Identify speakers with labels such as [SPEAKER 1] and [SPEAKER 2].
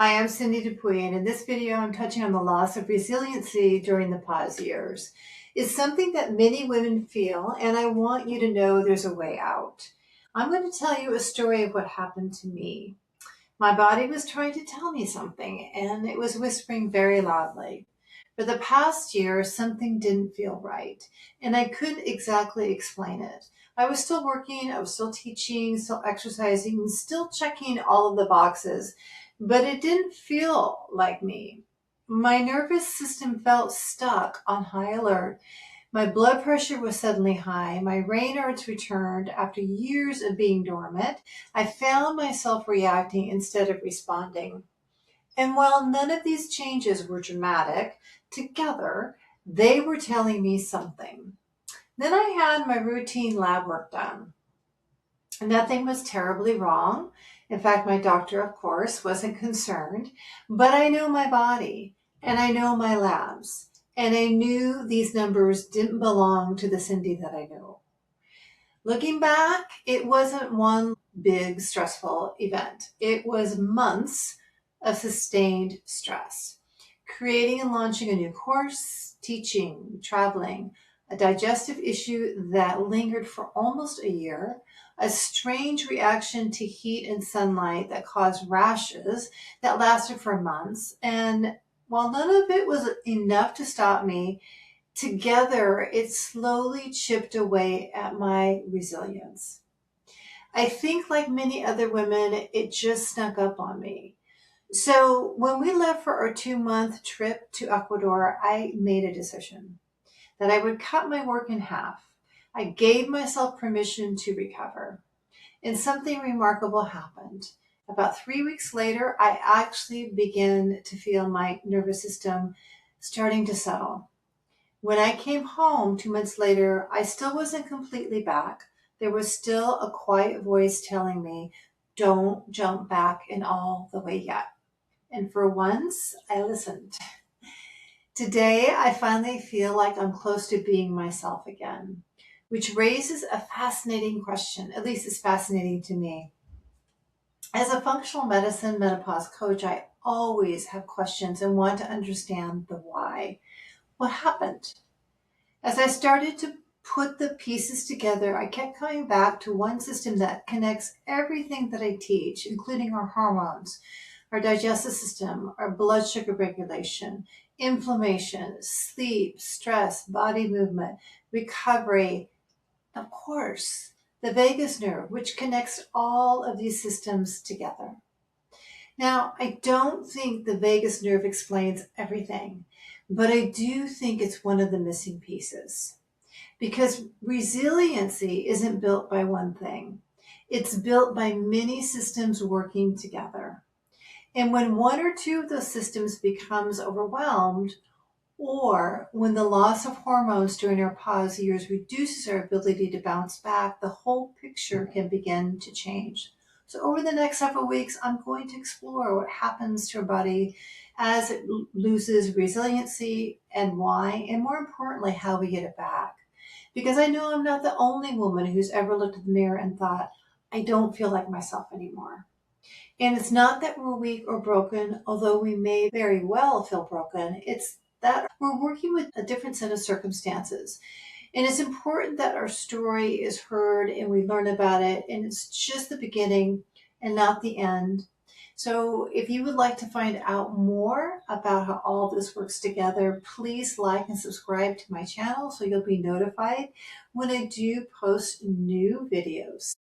[SPEAKER 1] Hi, I'm Cindy Dupuy, and in this video, I'm touching on the loss of resiliency during the pause years. It's something that many women feel, and I want you to know there's a way out. I'm going to tell you a story of what happened to me. My body was trying to tell me something, and it was whispering very loudly. For the past year, something didn't feel right, and I couldn't exactly explain it. I was still working, I was still teaching, still exercising, still checking all of the boxes, but it didn't feel like me. My nervous system felt stuck on high alert. My blood pressure was suddenly high. My Raynaud's returned after years of being dormant. I found myself reacting instead of responding. And while none of these changes were dramatic, together they were telling me something. Then I had my routine lab work done. Nothing was terribly wrong. In fact, my doctor, of course, wasn't concerned, but I know my body and I know my labs. And I knew these numbers didn't belong to the Cindy that I know. Looking back, it wasn't one big stressful event. It was months of sustained stress. Creating and launching a new course, teaching, traveling, a digestive issue that lingered for almost a year, a strange reaction to heat and sunlight that caused rashes that lasted for months. And while none of it was enough to stop me, together, it slowly chipped away at my resilience. I think, like many other women, it just snuck up on me. So, when we left for our 2-month trip to Ecuador, I made a decision that I would cut my work in half. I gave myself permission to recover. And something remarkable happened. About 3 weeks later, I actually began to feel my nervous system starting to settle. When I came home 2 months later, I still wasn't completely back. There was still a quiet voice telling me, don't jump back in all the way yet. And for once, I listened. Today, I finally feel like I'm close to being myself again, which raises a fascinating question, at least it's fascinating to me. As a functional medicine menopause coach, I always have questions and want to understand the why. What happened? As I started to put the pieces together, I kept coming back to one system that connects everything that I teach, including our hormones, our digestive system, our blood sugar regulation, inflammation, sleep, stress, body movement, recovery, of course, the vagus nerve, which connects all of these systems together. Now, I don't think the vagus nerve explains everything, but I do think it's one of the missing pieces. Because resiliency isn't built by one thing. It's built by many systems working together. And when one or two of those systems becomes overwhelmed, or when the loss of hormones during our pause years reduces our ability to bounce back, the whole picture can begin to change. So over the next several weeks, I'm going to explore what happens to our body as it loses resiliency and why, and more importantly, how we get it back. Because I know I'm not the only woman who's ever looked in the mirror and thought, I don't feel like myself anymore. And it's not that we're weak or broken, although we may very well feel broken. It's that we're working with a different set of circumstances. And it's important that our story is heard and we learn about it. And it's just the beginning and not the end. So if you would like to find out more about how all this works together, please like and subscribe to my channel so you'll be notified when I do post new videos.